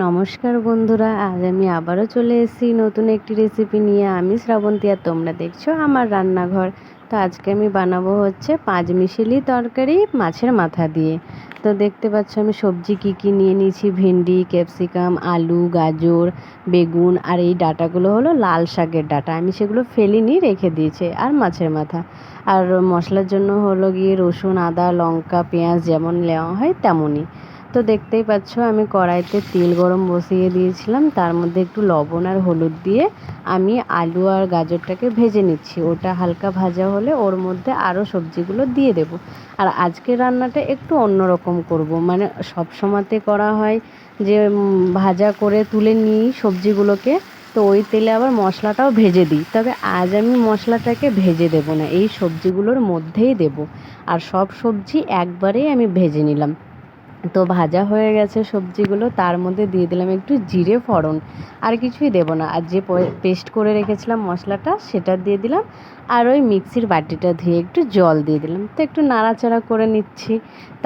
নমস্কার বন্ধুরা, আজ আমি আবারও চলে এসেছি নতুন একটি রেসিপি নিয়ে। আমি শ্রাবন্তী আর তোমরা দেখছো আমার রান্নাঘর। তো আজকে আমি বানাবো হচ্ছে পাঁচমিশালি তরকারি মাছের মাথা দিয়ে। তো দেখতে পাচ্ছ আমি সবজি কি নিয়ে নিয়েছি। ভেন্ডি, ক্যাপসিকাম, আলু, গাজর, বেগুন, আর এই ডাঁটাগুলো হলো লাল শাকের ডাঁটা, আমি সেগুলো ফেলিনি, রেখে দিয়েছি। আর মাছের মাথা। আর মশলার জন্য হলো গিয়ে রসুন, আদা, লঙ্কা, পেঁয়াজ যেমন নেওয়া হয় তেমনই। তো দেখতেই পাচ্ছ আমি কড়াইতে তেল গরম বসিয়ে দিয়েছিলাম, তার মধ্যে একটু লবণ আর হলুদ দিয়ে আমি আলু আর গাজরটাকে ভেজে নিচ্ছি। ওটা হালকা ভাজা হলে ওর মধ্যে আরও সবজিগুলো দিয়ে দেব। আর আজকের রান্নাটা একটু অন্যরকম করব, মানে সব সময়তে করা হয় যে ভাজা করে তুলে নিই সবজিগুলোকে, তো ওই তেলে আবার মশলাটাও ভেজে দিই। তবে আজ আমি মশলাটাকে ভেজে দেব না, এই সবজিগুলোর মধ্যেই দেব। আর সব সবজি একবারেই আমি ভেজে নিলাম। তো ভাজা হয়ে গেছে সবজিগুলো, তার মধ্যে দিয়ে দিলাম একটু জিরে ফোড়ন। আর কিছুই দেব না। আর যে পেস্ট করে রেখেছিলাম মশলাটা সেটা দিয়ে দিলাম। আর ওই মিক্সির বাটিটা ধুয়ে একটু জল দিয়ে দিলাম। তো একটু নাড়াচাড়া করে নিচ্ছি।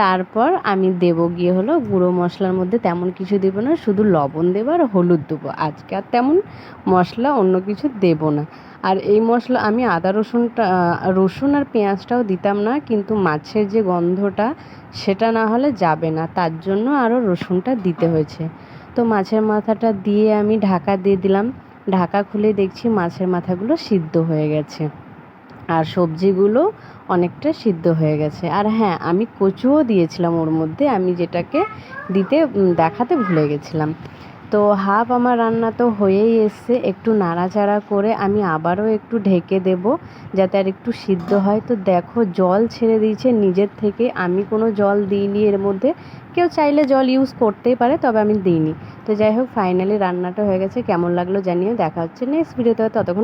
তারপর আমি দেবো গিয়ে হলো গুঁড়ো মশলার মধ্যে তেমন কিছু দেবো না, শুধু লবণ দেবো আর হলুদ দেবো। আজকে আর তেমন মশলা অন্য কিছু দেবো না। আর এই মশলা আমি আদা রসুন আর পেঁয়াজটাও দিতাম না, কিন্তু মাছের যে গন্ধটা সেটা না হলে যাবে না, তার জন্য আরও রসুনটা দিতে হয়েছে। তো মাছের মাথাটা দিয়ে আমি ঢাকা দিয়ে দিলাম। ঢাকা খুলে দেখছি মাছের মাথাগুলো সিদ্ধ হয়ে গেছে আর সবজিগুলো অনেকটা সিদ্ধ হয়ে গেছে। আর হ্যাঁ, আমি কচুও দিয়েছিলাম ওর মধ্যে, আমি যেটাকে দেখাতে ভুলে গেছিলাম। তো হাফ আমার রান্না তো হয়েই এসছে। একটু নাড়াচাড়া করে আমি আবারও একটু ঢেকে দেব যাতে আর একটু সিদ্ধ হয়। তো দেখো জল ছেড়ে দিয়েছে নিজের থেকে, আমি কোনো জল দিইনি এর মধ্যে। কেউ চাইলে জল ইউজ করতেই পারে, তবে আমি দিইনি। তো যাই হোক, ফাইনালি রান্নাটা হয়ে গেছে। কেমন লাগলো জানিও। দেখা হচ্ছে নেক্সট ভিডিওতে। ততক্ষণ